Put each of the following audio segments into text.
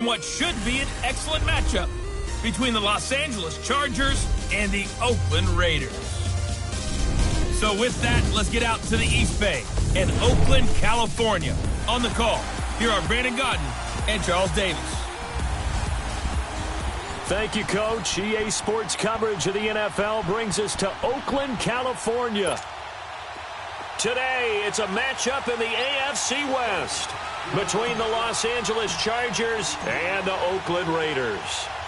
what should be an excellent matchup between the Los Angeles Chargers and the Oakland Raiders. So with that, let's get out to the East Bay in Oakland, California. On the call, here are Brandon Gaudin and Charles Davis. Thank you, Coach. EA Sports coverage of the NFL brings us to Oakland, California. Today, it's a matchup in the AFC West between the Los Angeles Chargers and the Oakland Raiders.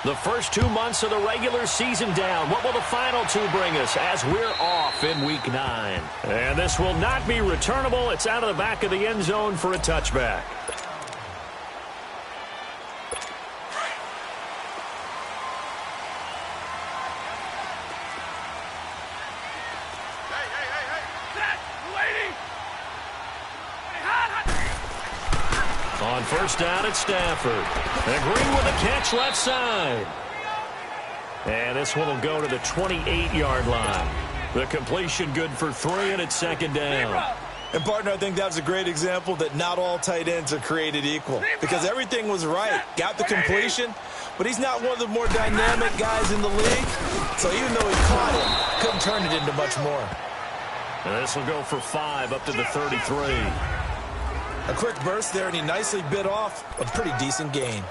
The first 2 months of the regular season down. What will the final two bring us as we're off in Week 9? And this will not be returnable. It's out of the back of the end zone for a touchback. On first down, it's Stafford. And Green with a catch left side. And this one will go to the 28-yard line. The completion good for 3, and it's second down. And, partner, I think that was a great example that not all tight ends are created equal. Because everything was right. Got the completion, but he's not one of the more dynamic guys in the league. So even though he caught it, couldn't turn it into much more. And this will go for 5 up to the 33. A quick burst there, and he nicely bit off a pretty decent gain.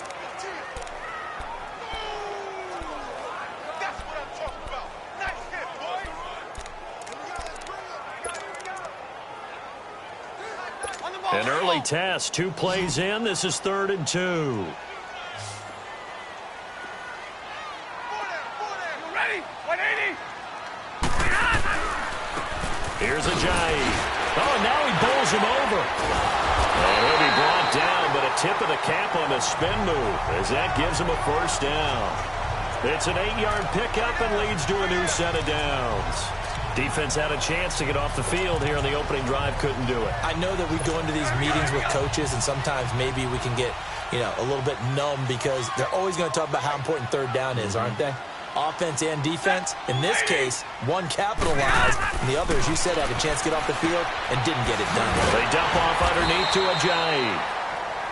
An early test, 2 plays in. This is 3rd and 2. Here's Ajayi. Oh, and now he bowls him over. And he'll be brought down, but a tip of the cap on the spin move as that gives him a first down. It's an 8-yard pickup and leads to a new set of downs. Defense had a chance to get off the field here on the opening drive, couldn't do it. I know that we go into these meetings with coaches, and sometimes maybe we can get, a little bit numb because they're always going to talk about how important third down is, aren't they? Offense and defense. In this case, one capitalized, and the other, as you said, had a chance to get off the field and didn't get it done. They dump off underneath to Ajayi.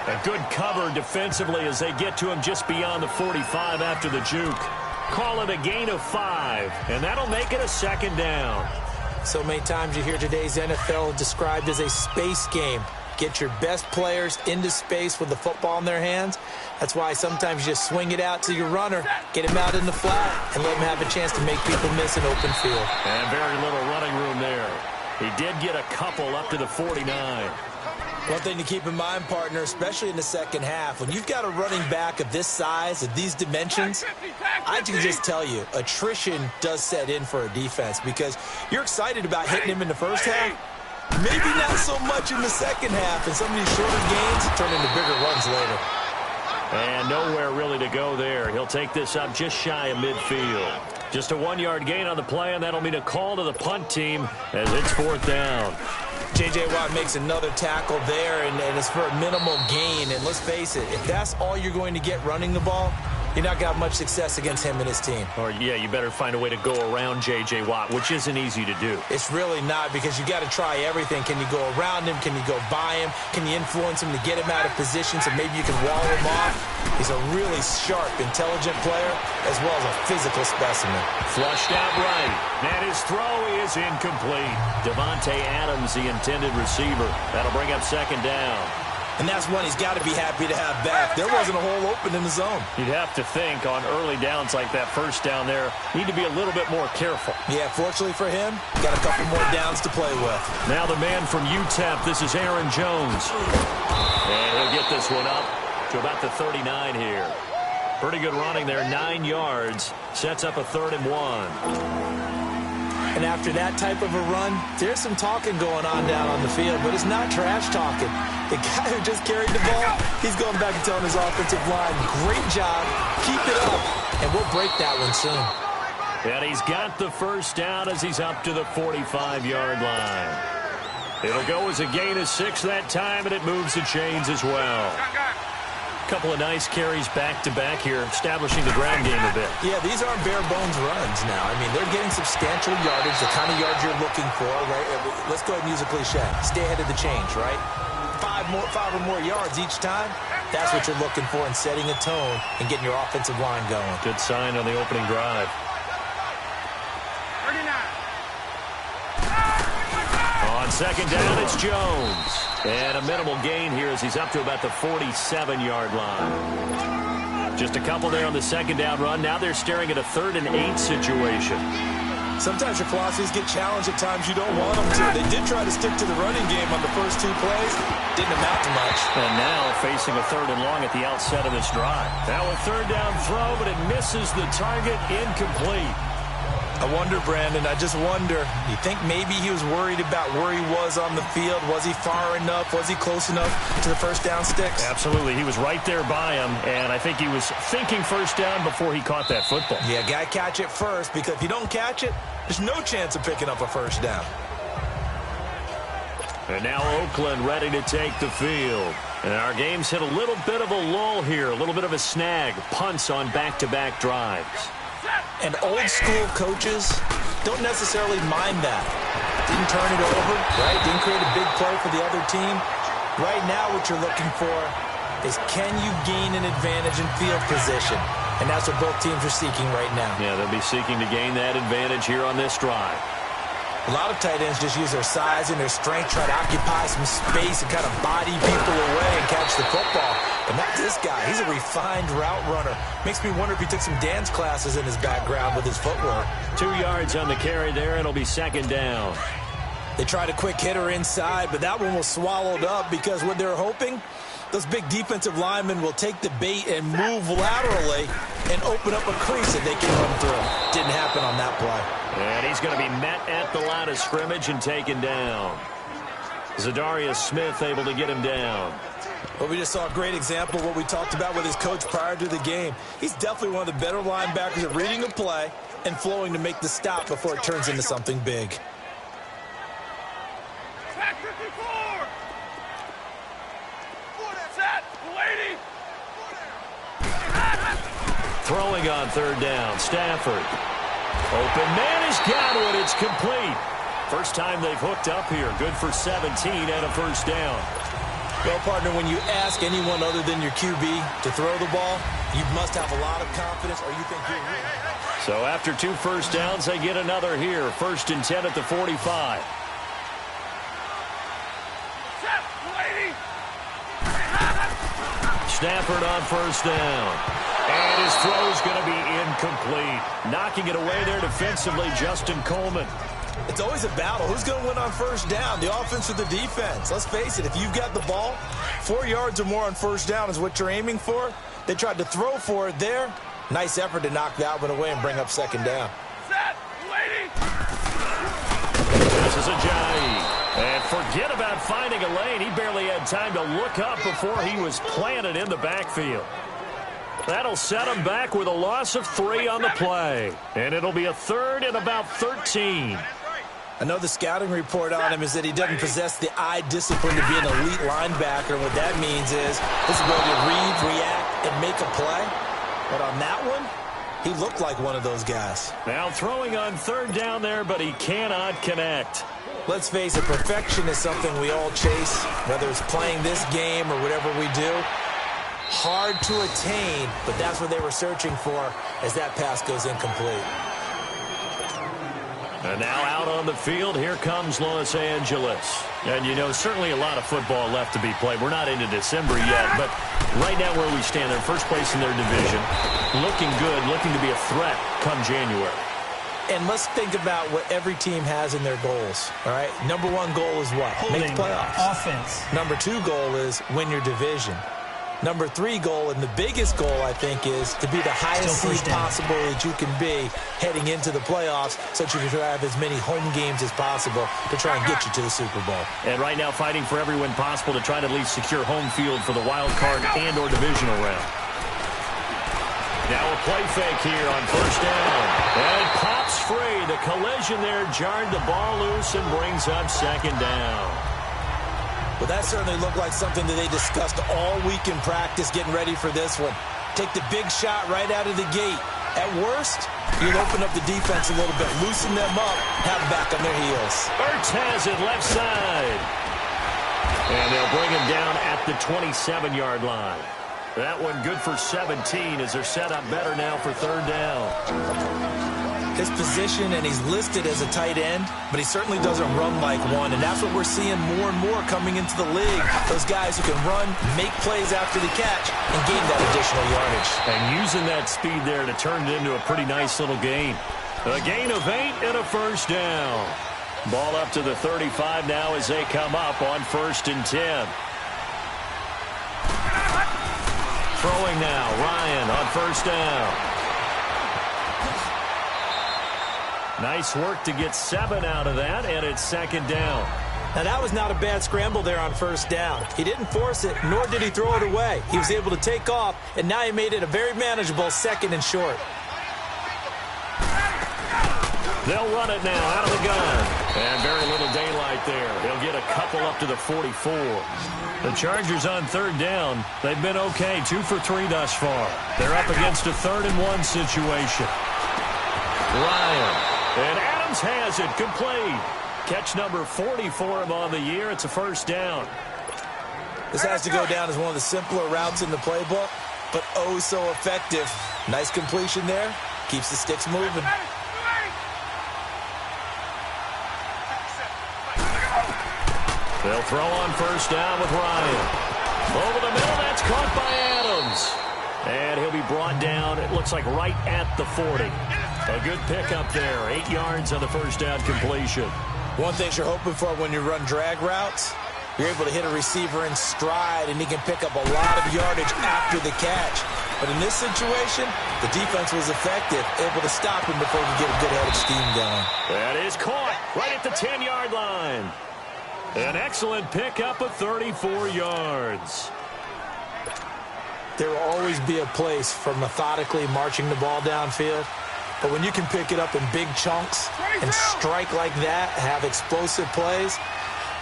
A good cover defensively as they get to him just beyond the 45 after the juke. Call it a gain of 5, and that'll make it a second down. So many times you hear today's NFL described as a space game. Get your best players into space with the football in their hands. That's why sometimes you just swing it out to your runner, get him out in the flat, and let him have a chance to make people miss an open field. And very little running room there. He did get a couple up to the 49. One thing to keep in mind, partner, especially in the second half, when you've got a running back of this size, of these dimensions, I can just tell you, attrition does set in for a defense because you're excited about hitting him in the first half. Maybe not so much in the second half, and some of these shorter gains turn into bigger runs later. And nowhere really to go there. He'll take this up just shy of midfield. Just a 1-yard gain on the play, and that'll mean a call to the punt team as it's 4th down. J.J. Watt makes another tackle there, and it's for a minimal gain. And let's face it, if that's all you're going to get running the ball, you're not going to have much success against him and his team. Or, yeah, you better find a way to go around J.J. Watt, which isn't easy to do. It's really not because you got to try everything. Can you go around him? Can you go by him? Can you influence him to get him out of position so maybe you can wall him off? He's a really sharp, intelligent player as well as a physical specimen. Flushed out right, and his throw is incomplete. Davante Adams, the intended receiver. That'll bring up second down. And that's one he's got to be happy to have back. There wasn't a hole open in the zone. You'd have to think on early downs like that first down there, need to be a little bit more careful. Yeah, fortunately for him, got a couple more downs to play with. Now the man from UTEP, this is Aaron Jones. And he'll get this one up to about the 39 here. Pretty good running there, 9 yards. Sets up a 3rd and 1. And after that type of a run, there's some talking going on down on the field, but it's not trash talking. The guy who just carried the ball, he's going back and telling his offensive line, great job, keep it up, and we'll break that one soon. And he's got the first down as he's up to the 45-yard line. It'll go as a gain of 6 that time, and it moves the chains as well. Couple of nice carries back-to-back here, establishing the ground game a bit. Yeah, these aren't bare-bones runs now. I mean, they're getting substantial yardage, the kind of yards you're looking for, right? Let's go ahead and use a cliche. Stay ahead of the change, right? Five or more yards each time. That's what you're looking for in setting a tone and getting your offensive line going. Good sign on the opening drive. 39. On second down, it's Jones. And a minimal gain here as he's up to about the 47-yard line. Just a couple there on the second down run. Now they're staring at a 3rd and 8 situation. Sometimes your philosophies get challenged at times you don't want them to. They did try to stick to the running game on the first 2 plays. Didn't amount to much. And now facing a 3rd and long at the outset of this drive. Now a 3rd down throw, but it misses the target, incomplete. I wonder, Brandon, I just wonder, you think maybe he was worried about where he was on the field? Was he far enough? Was he close enough to the first down sticks? Absolutely. He was right there by him, and I think he was thinking first down before he caught that football. Yeah, got to catch it first, because if you don't catch it, there's no chance of picking up a first down. And now Oakland ready to take the field. And our game's hit a little bit of a lull here, a little bit of a snag. Punts on back-to-back drives. And old-school coaches don't necessarily mind that. Didn't turn it over, right? Didn't create a big play for the other team. Right now what you're looking for is, can you gain an advantage in field position? And that's what both teams are seeking right now. Yeah, they'll be seeking to gain that advantage here on this drive. A lot of tight ends just use their size and their strength, try to occupy some space and kind of body people away and catch the football. But not this guy. He's a refined route runner. Makes me wonder if he took some dance classes in his background with his footwork. 2 yards on the carry there. It'll be second down. They tried a quick hitter inside, but that one was swallowed up because what they're hoping, those big defensive linemen will take the bait and move laterally and open up a crease that they can run through. Didn't happen on that play. And he's going to be met at the line of scrimmage and taken down. Zadarius Smith able to get him down. Well, we just saw a great example of what we talked about with his coach prior to the game. He's definitely one of the better linebackers at reading a play and flowing to make the stop before it turns into something big. Attack 54. Set. Lady. Throwing on third down, Stafford. Open man has got it. It's complete. First time they've hooked up here. Good for 17 and a first down. Well, partner, when you ask anyone other than your QB to throw the ball, you must have a lot of confidence or you think you're winning. So after 2 first downs, they get another here. 1st and 10 at the 45. Stafford on first down. And his throw's going to be incomplete. Knocking it away there defensively, Justin Coleman. It's always a battle. Who's going to win on first down, the offense or the defense? Let's face it, if you've got the ball, 4 yards or more on first down is what you're aiming for. They tried to throw for it there. Nice effort to knock that one away and bring up second down. Set. Lady. This is Ajayi. And forget about finding a lane. He barely had time to look up before he was planted in the backfield. That'll set him back with a loss of 3 on the play. And it'll be a 3rd and about 13. Another scouting report on him is that he doesn't possess the eye discipline to be an elite linebacker. And what that means is his ability to read, react, and make a play. But on that one, he looked like one of those guys. Now throwing on third down there, but he cannot connect. Let's face it, perfection is something we all chase, whether it's playing this game or whatever we do. Hard to attain, but that's what they were searching for as that pass goes incomplete. And now out on the field, here comes Los Angeles. And, you know, certainly a lot of football left to be played. We're not into December yet, but right now where we stand, they're in first place in their division. Looking good, looking to be a threat come January. And let's think about what every team has in their goals, all right? Number 1 goal is what? Make the playoffs. Offense. Number 2 goal is win your division. Number 3 goal, and the biggest goal, I think, is to be the highest seed possible that you can be heading into the playoffs so that you can have as many home games as possible to try and get you to the Super Bowl. And right now fighting for every win possible to try to at least secure home field for the wild card and or divisional round. Now a play fake here on first down. And it pops free. The collision there jarred the ball loose and brings up second down. Well, that certainly looked like something that they discussed all week in practice getting ready for this one. Take the big shot right out of the gate. At worst, you'll open up the defense a little bit, loosen them up, have them back on their heels. Ertz has it left side. And they'll bring him down at the 27-yard line. That one good for 17 as they're set up better now for third down. His position, and he's listed as a tight end, but he certainly doesn't run like one, and that's what we're seeing more and more coming into the league. Those guys who can run, make plays after the catch, and gain that additional yardage. And using that speed there to turn it into a pretty nice little gain. A gain of 8 and a first down. Ball up to the 35 now as they come up on 1st and 10. Throwing now, Ryan on 1st down. Nice work to get 7 out of that, and it's 2nd down. Now, that was not a bad scramble there on 1st down. He didn't force it, nor did he throw it away. He was able to take off, and now he made it a very manageable 2nd and short. They'll run it now out of the gun. And very little daylight there. He'll get a couple up to the 44. The Chargers on 3rd down. They've been okay, 2 for 3 thus far. They're up against a 3rd and 1 situation. Ryan. And Adams has it, complete. Catch number 40 for him on the year. It's a 1st down. This has to go down as one of the simpler routes in the playbook, but oh so effective. Nice completion there. Keeps the sticks moving. They'll throw on 1st down with Ryan. Over the middle, that's caught by Adams. And he'll be brought down, it looks like right at the 40. A good pickup there, 8 yards on the 1st down completion. One thing you're hoping for when you run drag routes, you're able to hit a receiver in stride, and he can pick up a lot of yardage after the catch. But in this situation, the defense was effective, able to stop him before he could get a good head of steam going. That is caught right at the 10-yard line. An excellent pickup of 34 yards. There will always be a place for methodically marching the ball downfield. But when you can pick it up in big chunks and strike like that, have explosive plays,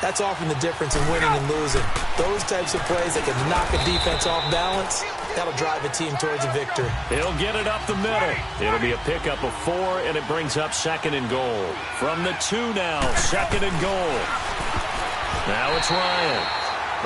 that's often the difference in winning and losing. Those types of plays that can knock a defense off balance, that'll drive a team towards a victory. He'll get it up the middle. It'll be a pickup of 4, and it brings up 2nd and goal. From the 2 now, 2nd and goal. Now it's Ryan.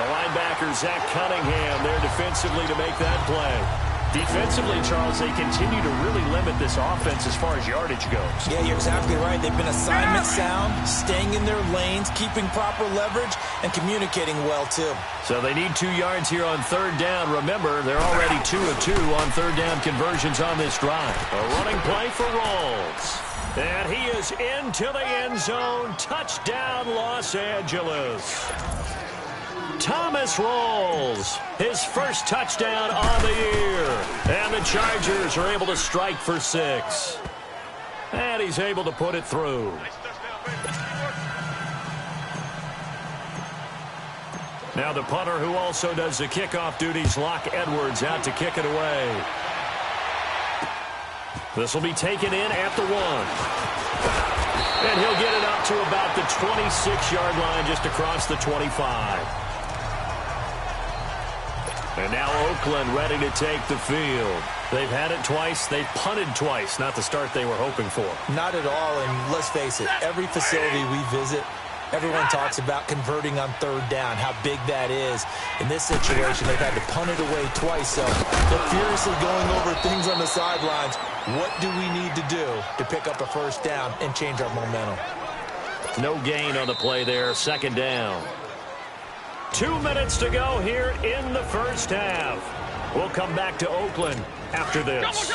The linebacker, Zach Cunningham, there defensively to make that play. Defensively, Charles, they continue to really limit this offense as far as yardage goes. Yeah, you're exactly right. They've been assignment sound, staying in their lanes, keeping proper leverage, and communicating well, too. So they need 2 yards here on 3rd down. Remember, they're already 2 of 2 on 3rd down conversions on this drive. A running play for Rawls. And he is into the end zone. Touchdown, Los Angeles. Thomas Rawls, his first touchdown on the year. And the Chargers are able to strike for 6. And he's able to put it through. Now the punter who also does the kickoff duties, Locke Edwards, out to kick it away. This will be taken in at the 1. And he'll get it up to about the 26-yard line, just across the 25. And now Oakland ready to take the field. They've had it twice. They've punted twice. Not the start they were hoping for. Not at all, and let's face it, every facility we visit, everyone talks about converting on 3rd down, how big that is. In this situation, they've had to punt it away twice, so they're furiously going over things on the sidelines. What do we need to do to pick up a 1st down and change our momentum? No gain on the play there, 2nd down. 2 minutes to go here in the 1st half. We'll come back to Oakland after this.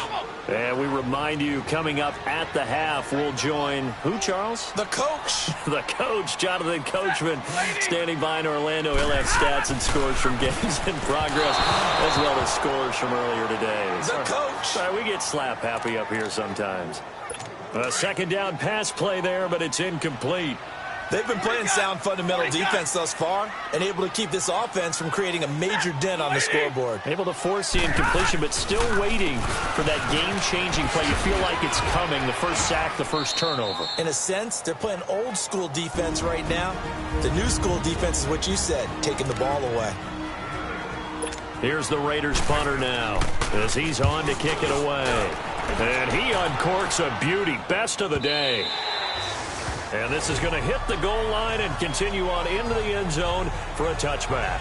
And we remind you, coming up at the half, we'll join who, Charles? The coach. The coach, Jonathan Coachman, standing by in Orlando. He'll have stats and scores from games in progress, as well as scores from earlier today. The coach. Sorry, we get slap happy up here sometimes. A 2nd down pass play there, but it's incomplete. They've been playing sound fundamental defense thus far and able to keep this offense from creating a major dent on the scoreboard. Able to force the incompletion, but still waiting for that game-changing play. You feel like it's coming, the first sack, the first turnover. In a sense, they're playing old-school defense right now. The new-school defense is what you said, taking the ball away. Here's the Raiders punter now as he's on to kick it away. And he uncorks a beauty. Best of the day. And this is going to hit the goal line and continue on into the end zone for a touchback.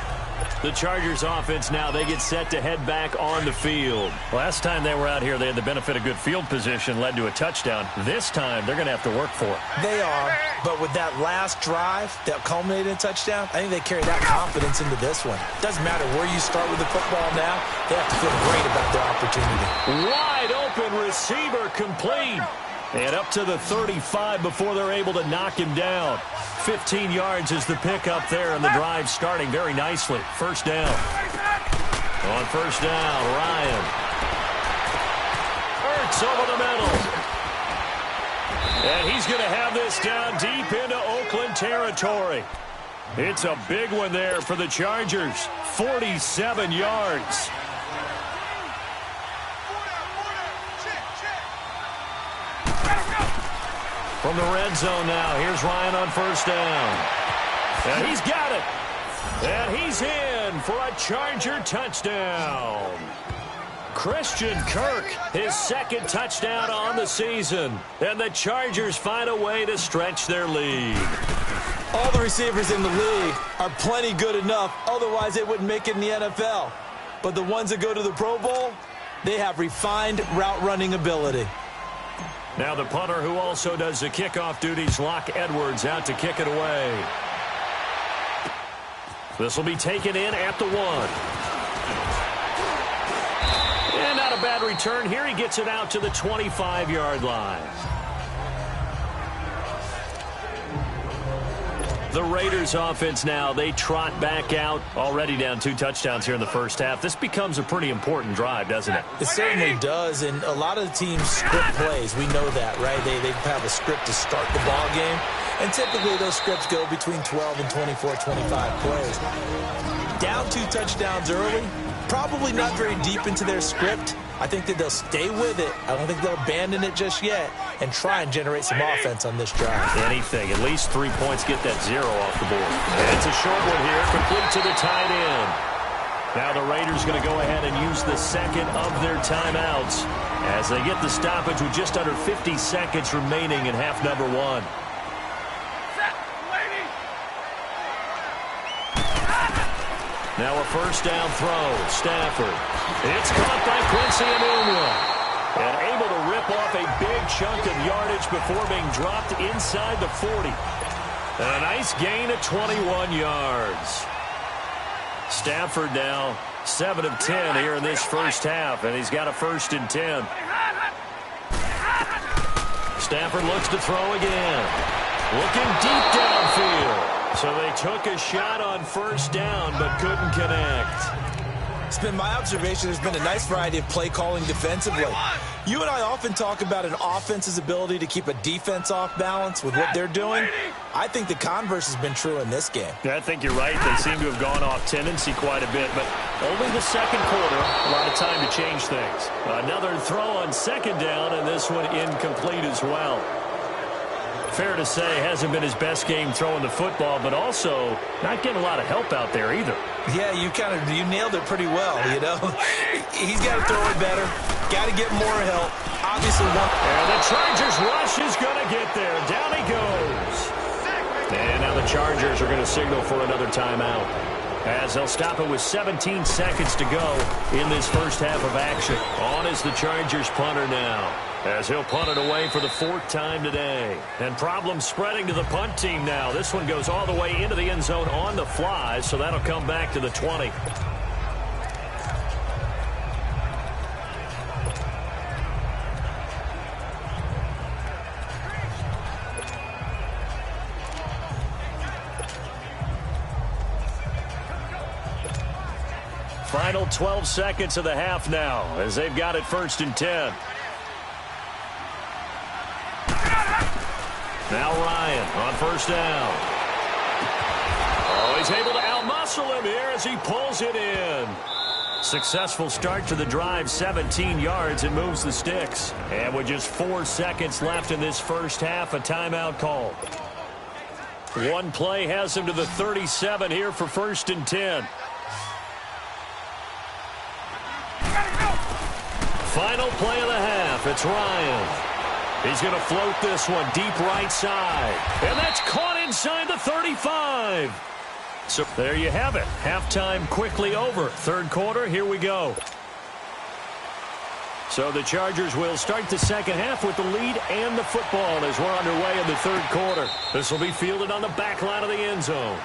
The Chargers offense now, they get set to head back on the field. Last time they were out here, they had the benefit of good field position, led to a touchdown. This time, they're going to have to work for it. They are, but with that last drive that culminated in a touchdown, I think they carry that confidence into this one. Doesn't matter where you start with the football now, they have to feel great about their opportunity. Wide open receiver complete. And up to the 35 before they're able to knock him down. 15 yards is the pickup there, and the drive starting very nicely. First down. On first down, Ryan. Ertz over the middle. And he's going to have this down deep into Oakland territory. It's a big one there for the Chargers. 47 yards. From the red zone now, here's Ryan on first down. And he's got it. And he's in for a Charger touchdown. Christian Kirk, his second touchdown on the season. And the Chargers find a way to stretch their lead. All the receivers in the league are plenty good enough, otherwise they wouldn't make it in the NFL. But the ones that go to the Pro Bowl, they have refined route running ability. Now the punter who also does the kickoff duties, Locke Edwards, out to kick it away. This will be taken in at the 1. And not a bad return here. He gets it out to the 25-yard line. The Raiders offense now, they trot back out, already down 2 touchdowns here in the first half. This becomes a pretty important drive, doesn't it? It certainly does, and a lot of the teams script plays. We know that, right? They have a script to start the ball game, and typically those scripts go between 12 and 24, 25 plays. Down 2 touchdowns early, probably not very deep into their script. I think that they'll stay with it. I don't think they'll abandon it just yet and try and generate some offense on this drive. Anything. At least 3 points, get that 0 off the board. And it's a short one here, complete to the tight end. Now the Raiders going to go ahead and use the second of their timeouts as they get the stoppage with just under 50 seconds remaining in half number 1. Now a first down throw. Stafford. It's caught by Quincy Enunwa. And able to rip off a big chunk of yardage before being dropped inside the 40. And a nice gain of 21 yards. Stafford now 7 of 10 here in this first half. And he's got a 1st and 10. Stafford looks to throw again. Looking deep downfield. So they took a shot on first down, but couldn't connect. It's been my observation there's been a nice variety of play calling defensively. You and I often talk about an offense's ability to keep a defense off balance with what they're doing. I think the converse has been true in this game. Yeah, I think you're right. They seem to have gone off tendency quite a bit, but only the second quarter, a lot of time to change things. Another throw on second down, and this one incomplete as well. Fair to say, hasn't been his best game throwing the football, but also not getting a lot of help out there either. Yeah, you nailed it pretty well, you know. He's got to throw it better. Got to get more help. Obviously, and the Chargers rush is going to get there. Down he goes. And now the Chargers are going to signal for another timeout, as they'll stop it with 17 seconds to go in this first half of action. On is the Chargers punter now, as he'll punt it away for the 4th time today. And problems spreading to the punt team now. This one goes all the way into the end zone on the fly, so that'll come back to the 20. Final 12 seconds of the half now, as they've got it 1st and 10. Now Ryan on first down. Oh, he's able to outmuscle him here as he pulls it in. Successful start to the drive, 17 yards, and moves the sticks. And with just 4 seconds left in this first half, a timeout call. One play has him to the 37 here for 1st and 10. Final play of the half. It's Ryan. He's going to float this one deep right side. And that's caught inside the 35. So there you have it. Halftime quickly over. Third quarter, here we go. So the Chargers will start the second half with the lead and the football as we're underway in the third quarter. This will be fielded on the back line of the end zone.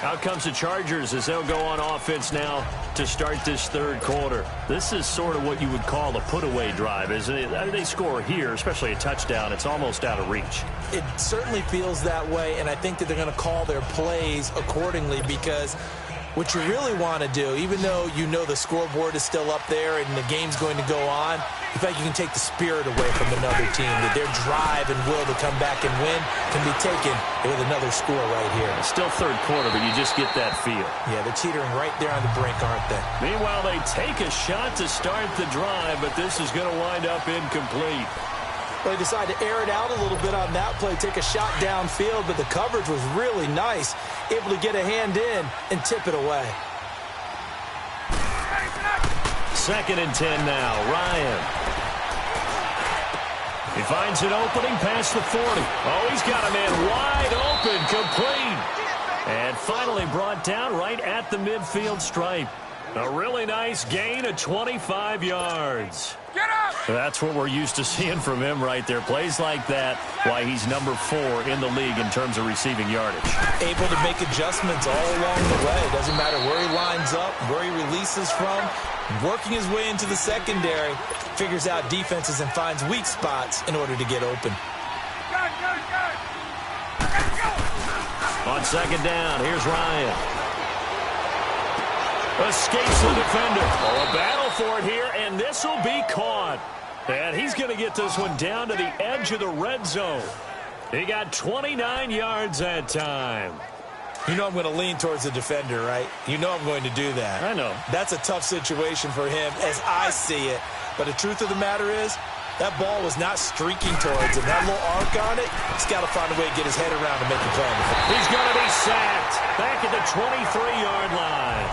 Out comes the Chargers as they'll go on offense now to start this third quarter. This is sort of what you would call a put-away drive, isn't it? They score here, especially a touchdown. It's almost out of reach. It certainly feels that way, and I think that they're going to call their plays accordingly because what you really want to do, even though you know the scoreboard is still up there and the game's going to go on, you feel like you can take the spirit away from another team, that their drive and will to come back and win can be taken with another score right here. It's still third quarter, but you just get that feel. Yeah, they're teetering right there on the brink, aren't they? Meanwhile, they take a shot to start the drive, but this is going to wind up incomplete. They decided to air it out a little bit on that play, take a shot downfield, but the coverage was really nice, able to get a hand in and tip it away. 2nd and 10 now. Ryan. He finds an opening past the 40. Oh, he's got a man wide open, complete. And finally brought down right at the midfield stripe. A really nice gain of 25 yards. Get up! That's what we're used to seeing from him right there. Plays like that, why he's number 4 in the league in terms of receiving yardage. Able to make adjustments all along the way. Doesn't matter where he lines up, where he releases from. Working his way into the secondary, figures out defenses and finds weak spots in order to get open. On 2nd down, here's Ryan. Escapes the defender. Oh, a battle for it here, and this will be caught. And he's going to get this one down to the edge of the red zone. He got 29 yards that time. You know I'm going to lean towards the defender, right? You know I'm going to do that. I know. That's a tough situation for him as I see it. But the truth of the matter is, that ball was not streaking towards him. That little arc on it, he's got to find a way to get his head around and make a play. He's going to be sacked back at the 23-yard line.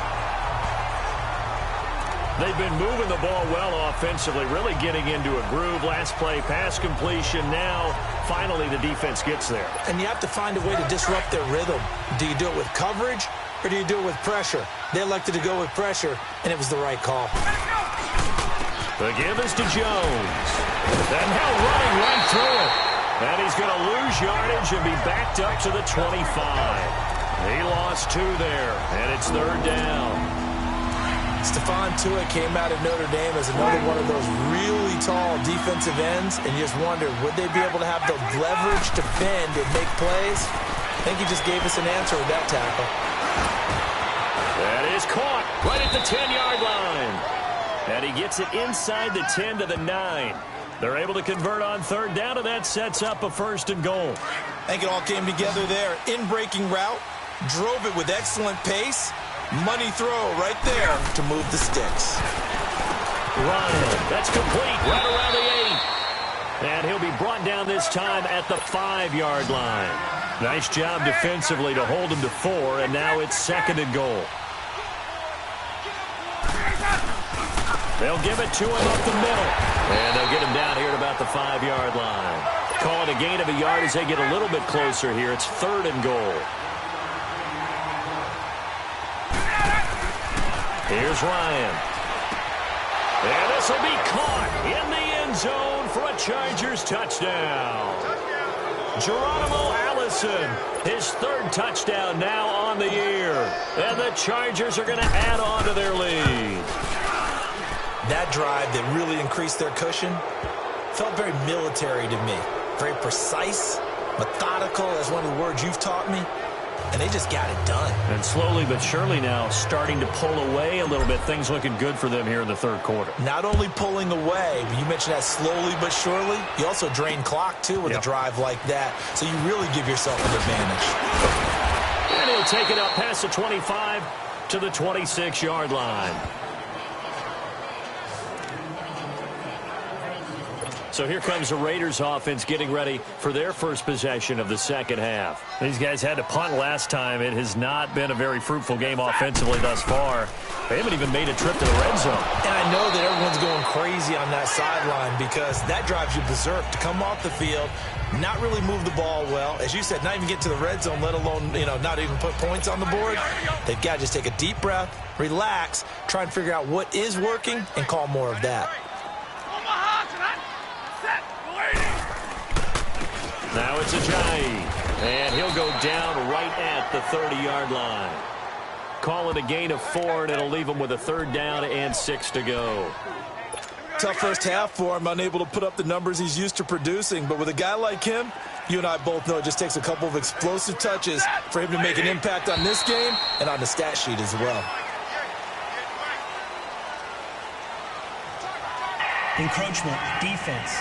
They've been moving the ball well offensively, really getting into a groove. Last play, pass completion. Now, finally, the defense gets there. And you have to find a way to disrupt their rhythm. Do you do it with coverage, or do you do it with pressure? They elected to go with pressure, and it was the right call. The give is to Jones. And now running right through it. And he's going to lose yardage and be backed up to the 25. He lost 2 there, and it's 3rd down. Stephon Tuitt came out of Notre Dame as another one of those really tall defensive ends, and you just wondered, would they be able to have the leverage to bend and make plays? I think he just gave us an answer with that tackle. That is caught right at the 10-yard line. And he gets it inside the 10 to the 9. They're able to convert on 3rd down, and that sets up a 1st and goal. I think it all came together there. In-breaking route, drove it with excellent pace. Money throw right there to move the sticks. Ryan, that's complete right around the 8. And he'll be brought down this time at the 5-yard line. Nice job defensively to hold him to 4, and now it's 2nd and goal. They'll give it to him up the middle. And they'll get him down here at about the 5-yard line. Call it a gain of a yard as they get a little bit closer here. It's 3rd and goal. Here's Ryan. And this will be caught in the end zone for a Chargers touchdown. Geronimo Allison, his 3rd touchdown now on the year. And the Chargers are going to add on to their lead. That drive that really increased their cushion felt very military to me. Very precise, methodical, that's one of the words you've taught me. And they just got it done. And slowly but surely now starting to pull away a little bit. Things looking good for them here in the 3rd quarter. Not only pulling away, but you mentioned that slowly but surely. You also drain clock, too, with a drive like that. So you really give yourself an advantage. And he'll take it up past the 25 to the 26-yard line. So here comes the Raiders offense getting ready for their first possession of the second half. These guys had to punt last time. It has not been a very fruitful game offensively thus far. They haven't even made a trip to the red zone. And I know that everyone's going crazy on that sideline because that drives you berserk to come off the field, not really move the ball well. As you said, not even get to the red zone, let alone, not even put points on the board. They've got to just take a deep breath, relax, try and figure out what is working, and call more of that. Now it's Ajayi, and he'll go down right at the 30-yard line. Call it a gain of 4, and it'll leave him with a 3rd down and 6 to go. Tough first half for him, unable to put up the numbers he's used to producing. But with a guy like him, you and I both know it just takes a couple of explosive touches for him to make an impact on this game and on the stat sheet as well. Encroachment, defense.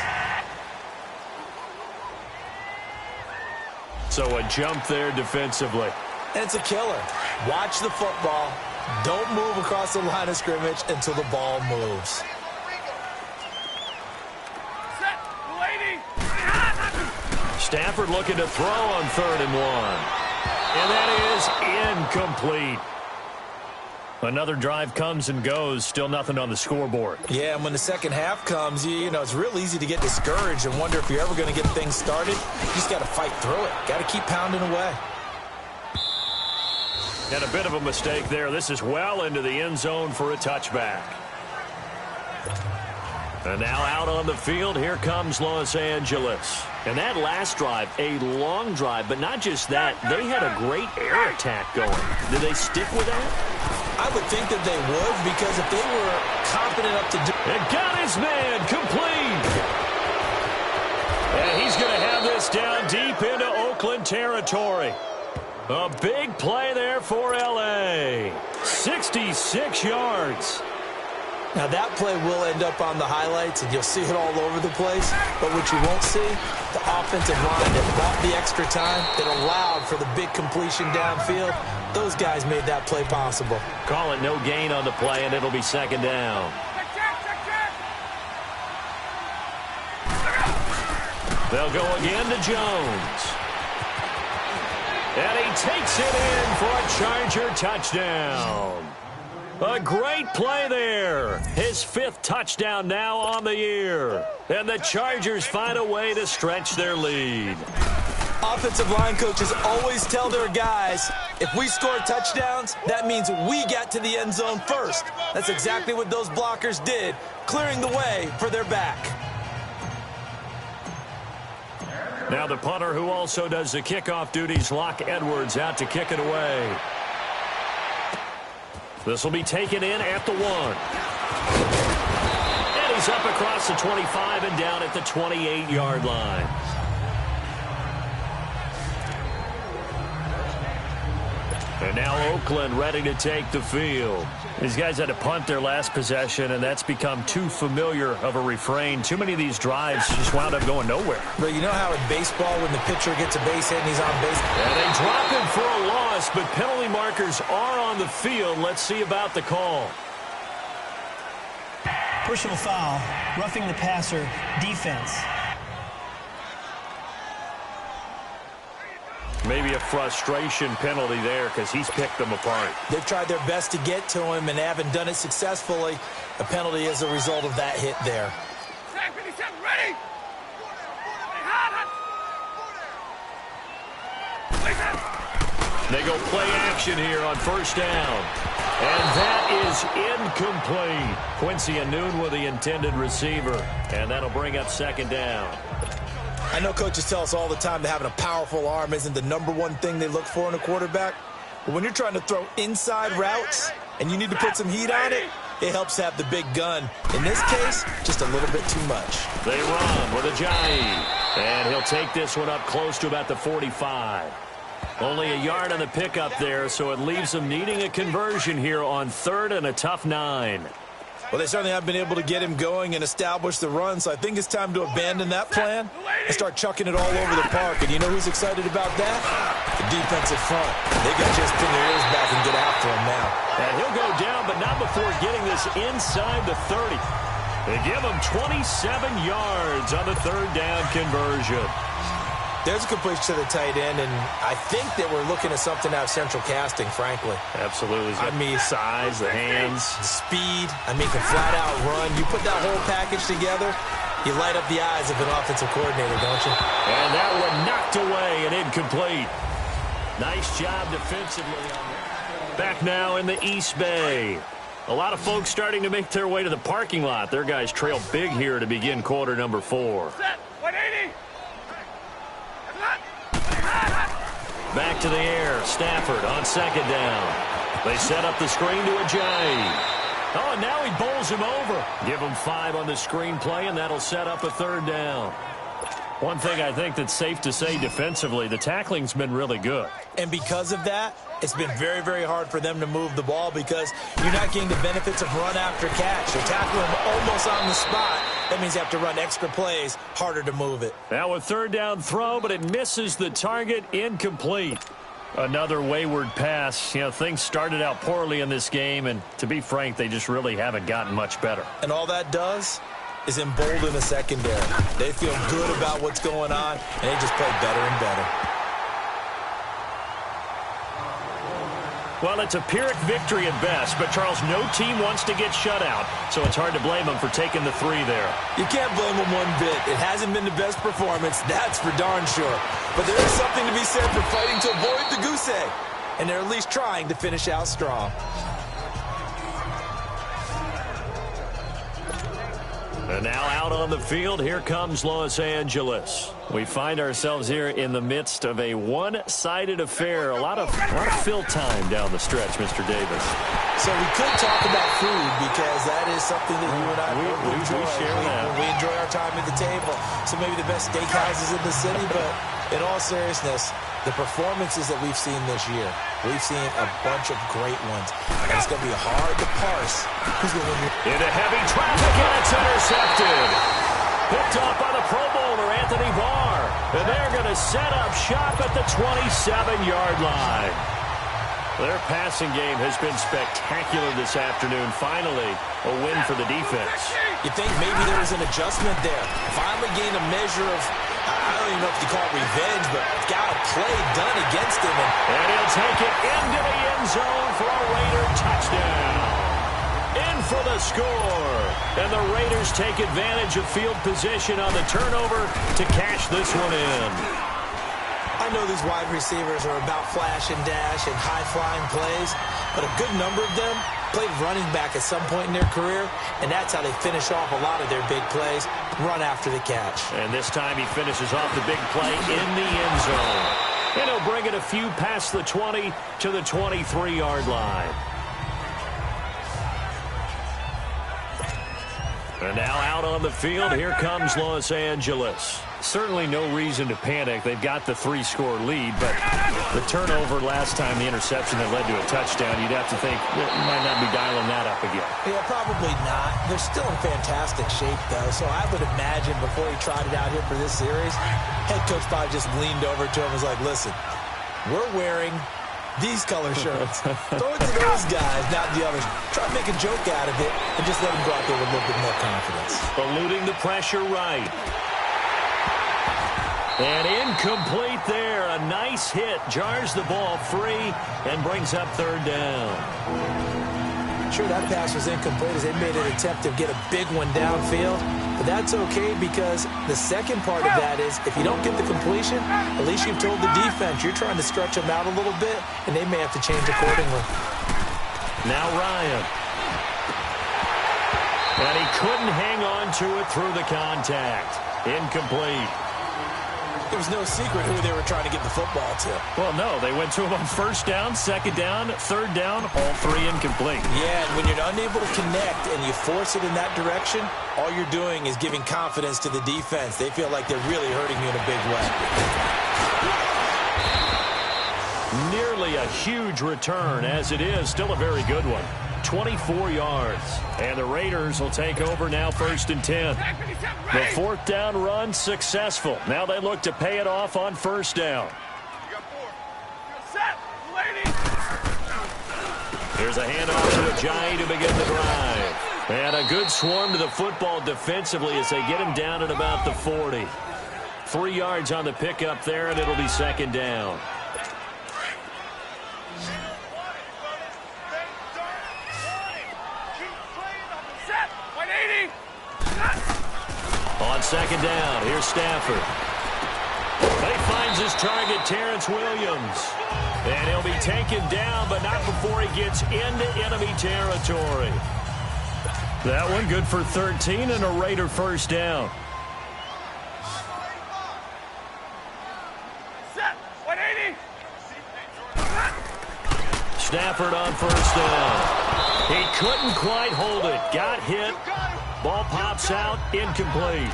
So a jump there defensively. And it's a killer. Watch the football. Don't move across the line of scrimmage until the ball moves. Stafford looking to throw on 3rd and 1. And that is incomplete. Another drive comes and goes, still nothing on the scoreboard. Yeah, and when the second half comes, it's real easy to get discouraged and wonder if you're ever going to get things started. You just got to fight through it. Got to keep pounding away. And a bit of a mistake there. This is well into the end zone for a touchback. And now out on the field, here comes Los Angeles. And that last drive, a long drive, but not just that. They had a great air attack going. Did they stick with that? I would think that they would, because if they were confident up to do it, got his man complete. And he's going to have this down deep into Oakland territory. A big play there for L.A. 66 yards. Now, that play will end up on the highlights, and you'll see it all over the place. But what you won't see, the offensive line that bought the extra time, that allowed for the big completion downfield, those guys made that play possible. Call it no gain on the play, and it'll be 2nd down. They'll go again to Jones. And he takes it in for a Charger touchdown. A great play there. His 5th touchdown now on the year. And the Chargers find a way to stretch their lead. Offensive line coaches always tell their guys, if we score touchdowns, that means we got to the end zone first. That's exactly what those blockers did, clearing the way for their back. Now the punter who also does the kickoff duties, Locke Edwards, out to kick it away. This will be taken in at the 1. And he's up across the 25 and down at the 28-yard line. And now Oakland ready to take the field. These guys had to punt their last possession, and that's become too familiar of a refrain. Too many of these drives just wound up going nowhere. But you know how in baseball, when the pitcher gets a base hit and he's on base? And they drop him for a loss, but penalty markers are on the field. Let's see about the call. Personal foul, roughing the passer, defense. Maybe a frustration penalty there because he's picked them apart. They've tried their best to get to him and haven't done it successfully. A penalty as a result of that hit there. Ready? They go play action here on 1st down. And that is incomplete. Quincy Enunwa with the intended receiver. And that'll bring up 2nd down. I know coaches tell us all the time that having a powerful arm isn't the #1 thing they look for in a quarterback. But when you're trying to throw inside routes and you need to put some heat on it, it helps have the big gun. In this case, just a little bit too much. They run with Ajayi. And he'll take this one up close to about the 45. Only a yard on the pickup there, so it leaves them needing a conversion here on 3rd and a tough 9. Well, they certainly have been able to get him going and establish the run, so I think it's time to abandon that plan and start chucking it all over the park. And you know who's excited about that? The defensive front. They got to just pin their ears back and get after him now. And he'll go down, but not before getting this inside the 30. They give him 27 yards on the third down conversion. There's a completion to the tight end, and I think that we're looking at something out of Central Casting, frankly. Absolutely. I mean, size, the hands. the speed. I mean, can flat out run. You put that whole package together, you light up the eyes of an offensive coordinator, don't you? And that one knocked away and incomplete. Nice job defensively on that. Back now in the East Bay. A lot of folks starting to make their way to the parking lot. Their guys trail big here to begin quarter number 4. Set. 180. Back to the air. Stafford on second down. They set up the screen to Ajayi. Oh, and now he bowls him over. Give him 5 on the screen play, and that'll set up a third down. One thing I think that's safe to say defensively, the tackling's been really good. And because of that, it's been very, very hard for them to move the ball because you're not getting the benefits of run after catch. You're tackling them almost on the spot. That means you have to run extra plays, harder to move it. Now a third down throw, but it misses the target, incomplete. Another wayward pass. You know, things started out poorly in this game, and to be frank, they just really haven't gotten much better. And all that does is embolden the secondary. They feel good about what's going on, and they just play better and better. Well, it's a Pyrrhic victory at best, but, Charles, no team wants to get shut out, so it's hard to blame them for taking the 3 there. You can't blame them one bit. It hasn't been the best performance, that's for darn sure. But there is something to be said for fighting to avoid the goose egg, and they're at least trying to finish out strong. And now out on the field, here comes Los Angeles. We find ourselves here in the midst of a one-sided affair. A lot of fill time down the stretch, Mr. Davis. So we could talk about food because that is something that you and I enjoy. We share that. We enjoy our time at the table. So maybe the best steakhouses in the city, but in all seriousness, the performances that we've seen this year, we've seen a bunch of great ones. And it's going to be hard to parse who's going to win. Into heavy traffic, and it's intercepted. Picked off by the Pro Bowler, Anthony Barr. And they're going to set up shop at the 27-yard line. Their passing game has been spectacular this afternoon. Finally, a win for the defense. You think maybe there was an adjustment there. Finally gained a measure of, I don't even know if you call it revenge, but got a play done against him. And he'll take it into the end zone for a Raider touchdown. In for the score. And the Raiders take advantage of field position on the turnover to cash this one in. I know these wide receivers are about flash and dash and high-flying plays, but a good number of them played running back at some point in their career, and that's how they finish off a lot of their big plays, run after the catch. And this time he finishes off the big play in the end zone. And he'll bring it a few past the 20 to the 23-yard line. And now out on the field, here comes Los Angeles. Certainly no reason to panic. They've got the 3-score lead, but the turnover last time, the interception that led to a touchdown, you'd have to think you might not be dialing that up again. Yeah, probably not. They're still in fantastic shape, though, so I would imagine before he tried it out here for this series, head coach probably just leaned over to him and was like, listen, we're wearing these color shirts. Throw it to those guys, not the others. Try to make a joke out of it and just let them go out there with a little bit more confidence. Eluding the pressure right. And incomplete there. A nice hit. Jars the ball free and brings up third down. Sure, that pass was incomplete as they made an attempt to get a big one downfield. But that's okay because the second part of that is if you don't get the completion, at least you've told the defense you're trying to stretch them out a little bit, and they may have to change accordingly. Now Ryan. And he couldn't hang on to it through the contact. Incomplete. It was no secret who they were trying to get the football to. Well, no. They went to him on first down, second down, third down, all 3 incomplete. Yeah, and when you're unable to connect and you force it in that direction, all you're doing is giving confidence to the defense. They feel like they're really hurting you in a big way. Nearly a huge return, as it is. Still a very good one. 24 yards. And the Raiders will take over now, 1st and 10. The 4th down run successful. Now they look to pay it off on 1st down. Here's a handoff to Ajayi to begin the drive. And a good swarm to the football defensively as they get him down at about the 40. 3 yards on the pickup there, and it'll be second down. On second down, here's Stafford. He finds his target, Terrence Williams. And he'll be taken down, but not before he gets into enemy territory. That one good for 13 and a Raider first down. Stafford on first down. He couldn't quite hold it. Got hit. Ball pops out, incomplete.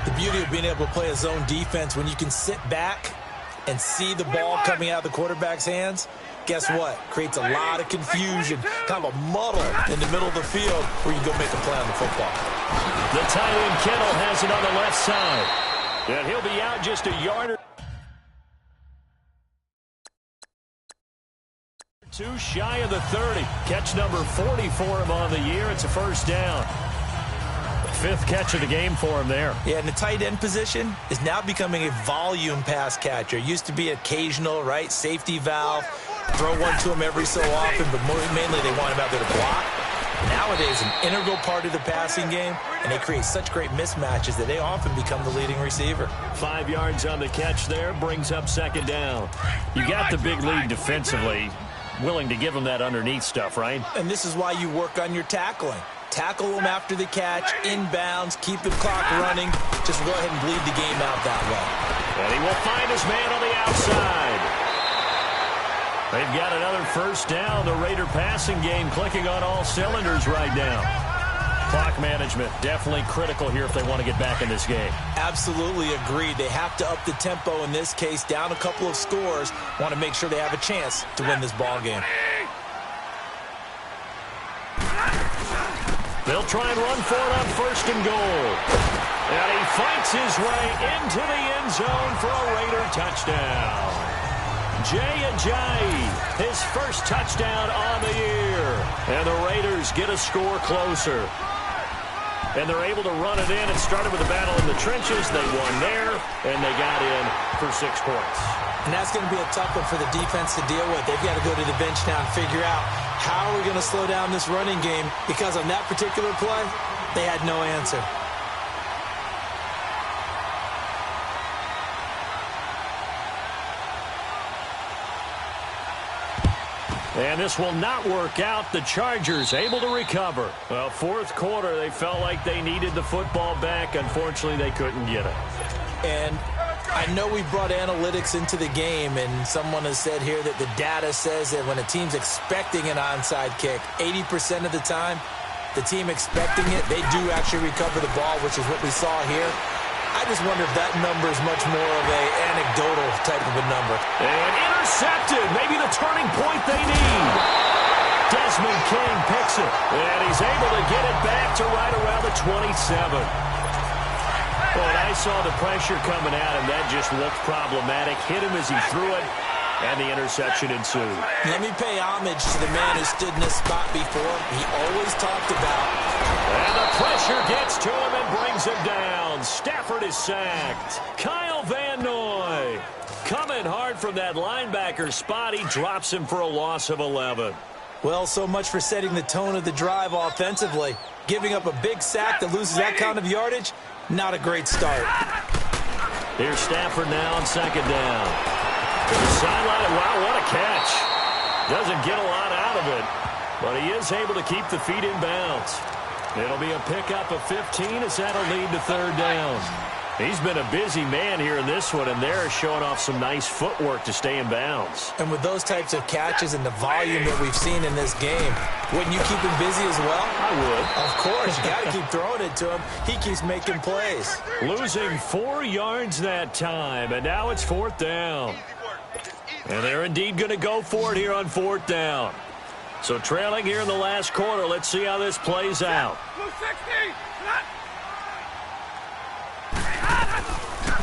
The beauty of being able to play a zone defense when you can sit back and see the ball coming out of the quarterback's hands, guess what? Creates a lot of confusion, kind of a muddle in the middle of the field where you go make a play on the football. The tight end Kittle has it on the left side. And he'll be out just a yard or two shy of the 30. Catch number 40 for him on the year. It's a first down. 5th catch of the game for him there. Yeah, and the tight end position is now becoming a volume pass catcher. Used to be occasional, right? Safety valve. Throw one to him every so often, but mainly they want him out there to block. Nowadays, an integral part of the passing game, and they create such great mismatches that they often become the leading receiver. 5 yards on the catch there, brings up second down. You got the big lead defensively. Willing to give him that underneath stuff, right? And this is why you work on your tackling. Tackle him after the catch, inbounds, keep the clock running. Just go ahead and bleed the game out that way. And he will find his man on the outside. They've got another first down. The Raider passing game clicking on all cylinders right now. Clock management definitely critical here if they want to get back in this game. Absolutely agreed. They have to up the tempo in this case, down a couple of scores. Want to make sure they have a chance to win this ball game. They'll try and run for it on first and goal. And he fights his way into the end zone for a Raider touchdown. Jay Ajayi, his first touchdown on the year. And the Raiders get a score closer. And they're able to run it in. It started with a battle in the trenches. They won there, and they got in for 6 points. And that's going to be a tough one for the defense to deal with. They've got to go to the bench now and figure out how are we going to slow down this running game, because on that particular play, they had no answer. And this will not work out. The Chargers able to recover. Well, 4th quarter, they felt like they needed the football back. Unfortunately, they couldn't get it. And I know we brought analytics into the game, and someone has said here that the data says that when a team's expecting an onside kick, 80% of the time, the team expecting it, they do actually recover the ball, which is what we saw here. I just wonder if that number is much more of an anecdotal type of a number. And intercepted. Maybe the turning point they need. Desmond King picks it. And he's able to get it back to right around the 27. Well, and I saw the pressure coming at him. That just looked problematic. Hit him as he threw it. And the interception ensued. Let me pay homage to the man who stood in this spot before. He always talked about. And the pressure gets to him and brings him down. Stafford is sacked. Kyle Van Noy coming hard from that linebacker spot. He drops him for a loss of 11. Well, so much for setting the tone of the drive offensively. Giving up a big sack that loses that kind of yardage, not a great start. Here's Stafford now on second down. Sideline, wow, what a catch. Doesn't get a lot out of it, but he is able to keep the feet in bounds. It'll be a pickup of 15 as that'll lead to third down. He's been a busy man here in this one, and they're showing off some nice footwork to stay in bounds. And with those types of catches and the volume that we've seen in this game, wouldn't you keep him busy as well? I would. Of course. You got to keep throwing it to him. He keeps making plays. Losing 4 yards that time, and now it's 4th down. And they're indeed going to go for it here on 4th down. So trailing here in the last quarter, let's see how this plays out.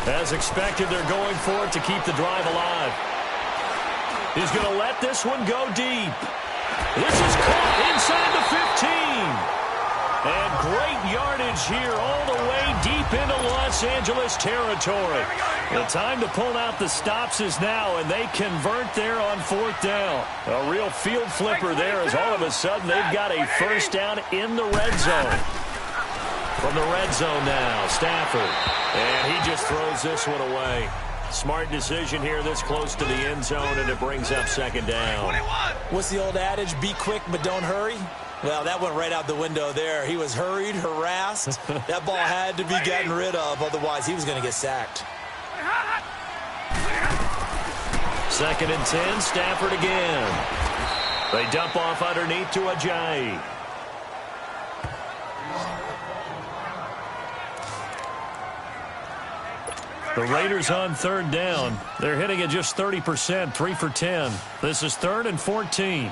As expected, they're going for it to keep the drive alive. He's going to let this one go deep. This is caught inside the 15. here all the way deep into Los Angeles territory. The time to pull out the stops is now, and they convert there on 4th down. A real field flipper there, as all of a sudden they've got a first down in the red zone. From the red zone now, Stafford. And he just throws this one away. Smart decision here this close to the end zone, and it brings up 2nd down. What's the old adage? Be quick, but don't hurry. Well, that went right out the window there. He was hurried, harassed. That ball had to be gotten rid of, otherwise he was going to get sacked. 2nd and 10, Stafford again. They dump off underneath to Ajayi. The Raiders on 3rd down. They're hitting at just 30%, 3 for 10. This is 3rd and 14.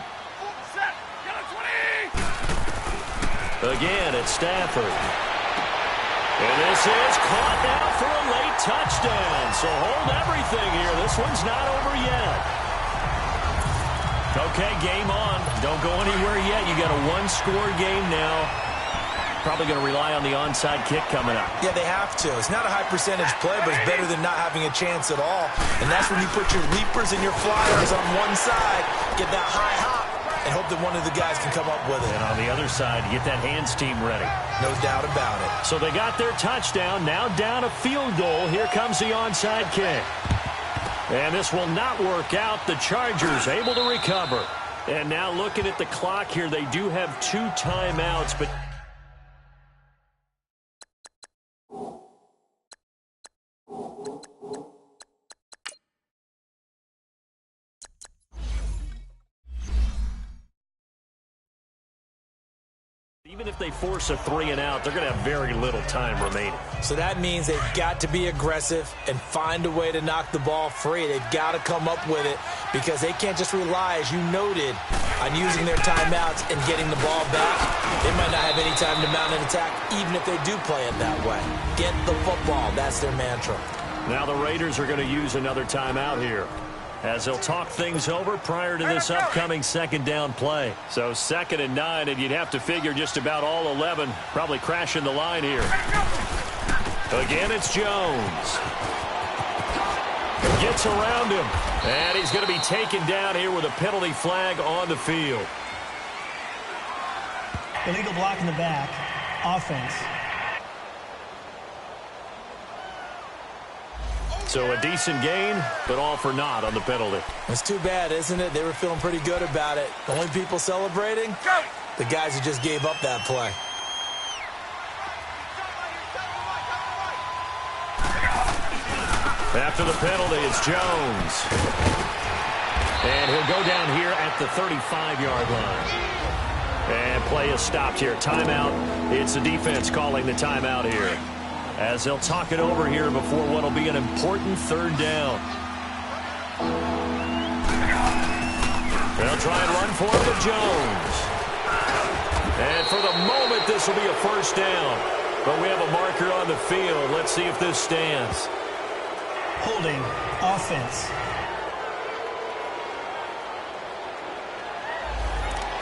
Again, it's Stafford. And this is caught now for a late touchdown. So hold everything here. This one's not over yet. Okay, game on. Don't go anywhere yet. You got a one-score game now. Probably going to rely on the onside kick coming up. Yeah, they have to. It's not a high-percentage play, but it's better than not having a chance at all. And that's when you put your leapers and your flyers on one side, get that high hop, and hope that one of the guys can come up with it. And on the other side, get that hands team ready. No doubt about it. So they got their touchdown. Now down a field goal. Here comes the onside kick. And this will not work out. The Chargers able to recover. And now looking at the clock here, they do have 2 timeouts, but even if they force a 3 and out, they're going to have very little time remaining. So that means they've got to be aggressive and find a way to knock the ball free. They've got to come up with it because they can't just rely, as you noted, on using their timeouts and getting the ball back. They might not have any time to mount an attack, even if they do play it that way. Get the football. That's their mantra. Now the Raiders are going to use another timeout here, as they'll talk things over prior to this upcoming 2nd down play. So 2nd and 9, and you'd have to figure just about all 11 probably crashing the line here. Again, it's Jones. Gets around him, and he's going to be taken down here with a penalty flag on the field. Illegal block in the back. Offense. So a decent gain, but all for naught on the penalty. It's too bad, isn't it? They were feeling pretty good about it. The only people celebrating? The guys who just gave up that play. After the penalty, it's Jones. And he'll go down here at the 35-yard line. And play is stopped here. Timeout. It's the defense calling the timeout here, as they'll talk it over here before what will be an important 3rd down. They'll try and run for it with Jones. And for the moment, this will be a first down. But we have a marker on the field. Let's see if this stands. Holding. Offense.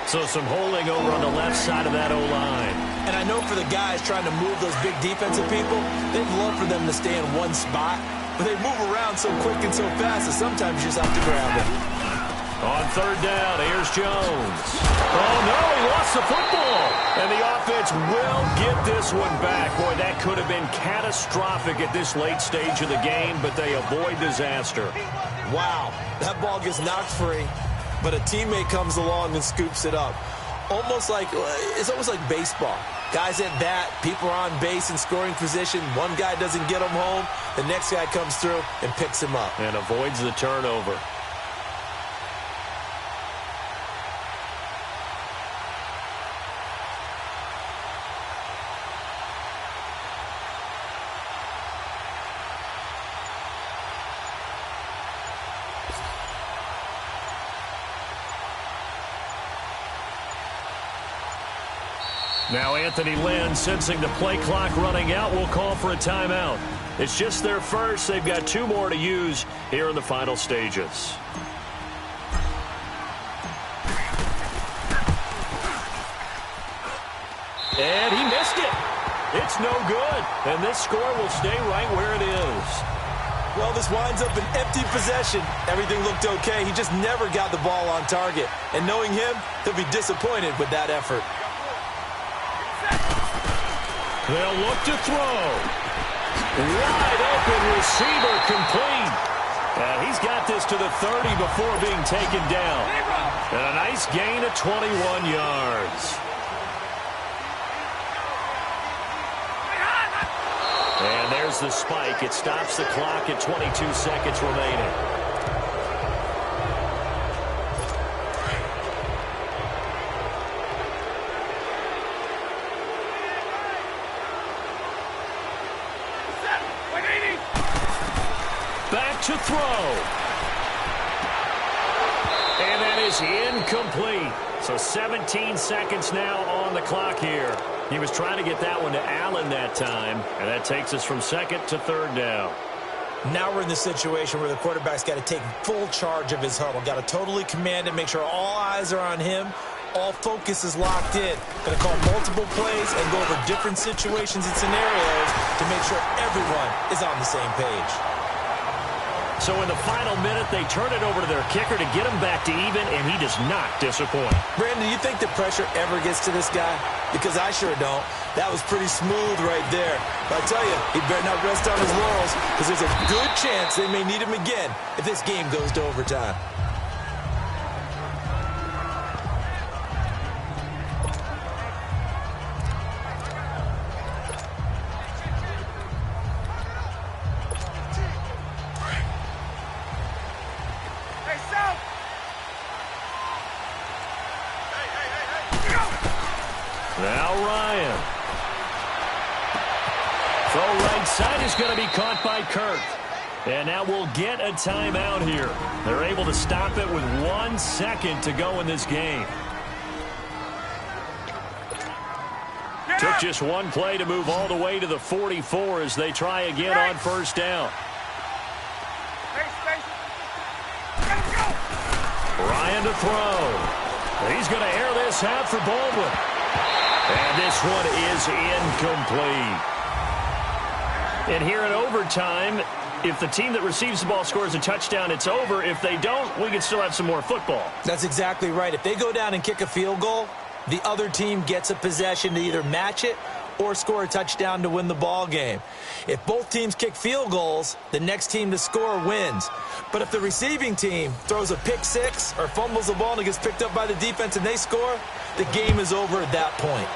So some holding over on the left side of that O-line. And I know for the guys trying to move those big defensive people, they'd love for them to stay in one spot. But they move around so quick and so fast that sometimes you just have to grab it. On 3rd down, here's Jones. Oh, no, he lost the football. And the offense will get this one back. Boy, that could have been catastrophic at this late stage of the game, but they avoid disaster. Wow, that ball gets knocked free, but a teammate comes along and scoops it up. It's almost like baseball. Guys at bat, people are on base in scoring position. One guy doesn't get him home. The next guy comes through and picks him up. And avoids the turnover. Now Anthony Lynn, sensing the play clock running out, will call for a timeout. It's just their first. They've got 2 more to use here in the final stages. And he missed it. It's no good, and this score will stay right where it is. Well, this winds up an empty possession. Everything looked okay. He just never got the ball on target. And knowing him, he'll be disappointed with that effort. They'll look to throw. Wide open receiver complete. And he's got this to the 30 before being taken down. And a nice gain of 21 yards. And there's the spike. It stops the clock at 22 seconds remaining. Back to throw. And that is incomplete. So 17 seconds now on the clock here. He was trying to get that one to Allen that time, and that takes us from second to third down. Now we're in the situation where the quarterback's got to take full charge of his huddle. Got to totally command it, make sure all eyes are on him. All focus is locked in. Going to call multiple plays and go over different situations and scenarios to make sure everyone is on the same page. So in the final minute, they turn it over to their kicker to get him back to even, and he does not disappoint. Brandon, do you think the pressure ever gets to this guy? Because I sure don't. That was pretty smooth right there. But I tell you, he better not rest on his laurels, because there's a good chance they may need him again if this game goes to overtime. Now Ryan. Throw right side is going to be caught by Kirk. And now we'll get a timeout here. They're able to stop it with 1 second to go in this game. Took just one play to move all the way to the 44 as they try again on first down. Ryan to throw. He's going to air this out for Baldwin. And this one is incomplete. And here in overtime, if the team that receives the ball scores a touchdown, it's over. If they don't, we can still have some more football. That's exactly right. If they go down and kick a field goal, the other team gets a possession to either match it or score a touchdown to win the ball game. If both teams kick field goals, the next team to score wins. But if the receiving team throws a pick six or fumbles the ball and it gets picked up by the defense and they score, the game is over at that point.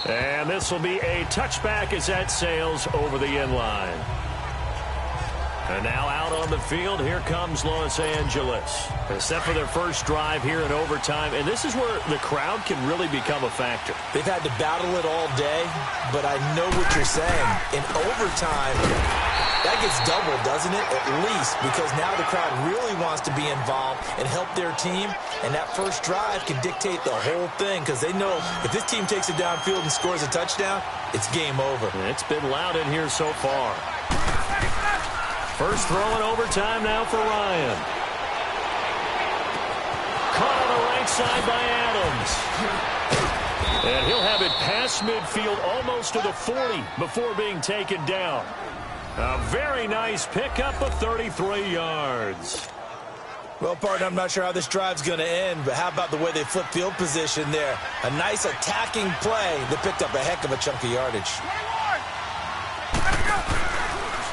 And this will be a touchback as that sails over the end line. And now out on the field, here comes Los Angeles. They're set for their first drive here in overtime, and this is where the crowd can really become a factor. They've had to battle it all day, but I know what you're saying. In overtime, that gets doubled, doesn't it? At least, because now the crowd really wants to be involved and help their team, and that first drive can dictate the whole thing, because they know if this team takes it downfield and scores a touchdown, it's game over. And it's been loud in here so far. First throw in overtime now for Ryan. Caught on the right side by Adams. And he'll have it past midfield almost to the 40 before being taken down. A very nice pickup of 33 yards. Well, partner, I'm not sure how this drive's going to end, but how about the way they flip field position there? A nice attacking play that picked up a heck of a chunk of yardage.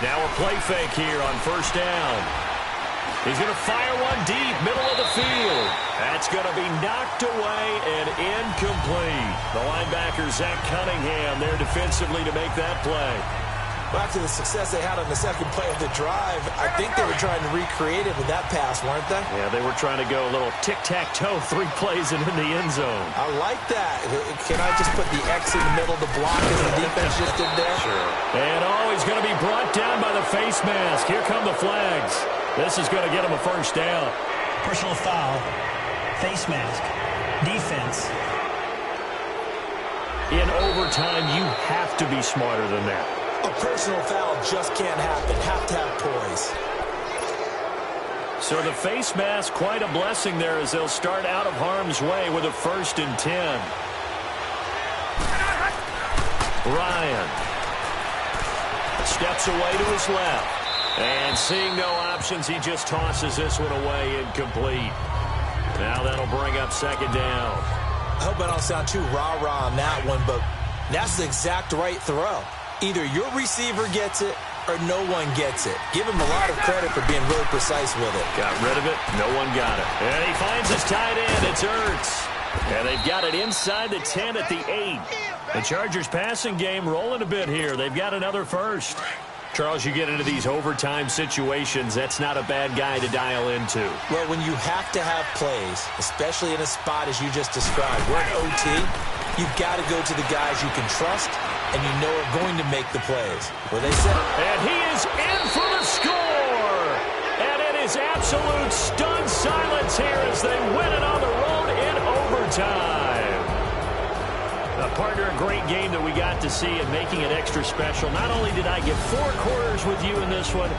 Now a play fake here on first down. He's going to fire one deep, middle of the field. That's going to be knocked away and incomplete. The linebacker, Zach Cunningham, there defensively to make that play. Well, after the success they had on the second play of the drive, I think they were trying to recreate it with that pass, weren't they? Yeah, they were trying to go a little tic-tac-toe, 3 plays and in the end zone. I like that. Can I just put the X in the middle of the block as the defense just did there? Sure. And he's going to be brought down by the face mask. Here come the flags. This is going to get him a first down. Personal foul, face mask, defense. In overtime, you have to be smarter than that. A personal foul just can't happen. Have to have poise. So the face mask, quite a blessing there as they'll start out of harm's way with a 1st and 10. Ryan steps away to his left. And seeing no options, he just tosses this one away incomplete. Now that'll bring up second down. I hope I don't sound too rah-rah on that one, but that's the exact right throw. Either your receiver gets it or no one gets it. Give him a lot of credit for being really precise with it. Got rid of it. No one got it. And he finds his tight end. It's Ertz. And they've got it inside the 10 at the 8. The Chargers passing game rolling a bit here. They've got another first. Charles, you get into these overtime situations, that's not a bad guy to dial into. Well, when you have to have plays, especially in a spot as you just described, we're in OT, you've got to go to the guys you can trust and you know are going to make the plays. What they say. And he is in for the score! And it is absolute stunned silence here as they win it on the road in overtime. Partner, a great game that we got to see and making it extra special. Not only did I get 4 quarters with you in this one,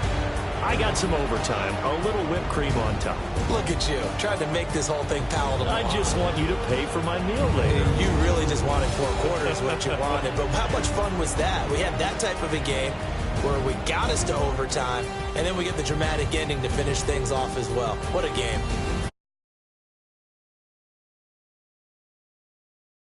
I got some overtime, a little whipped cream on top. Look at you, trying to make this whole thing palatable. I just want you to pay for my meal later. You really just wanted 4 quarters, what you wanted. But how much fun was that? We had that type of a game where we got us to overtime, and then we get the dramatic ending to finish things off as well. What a game.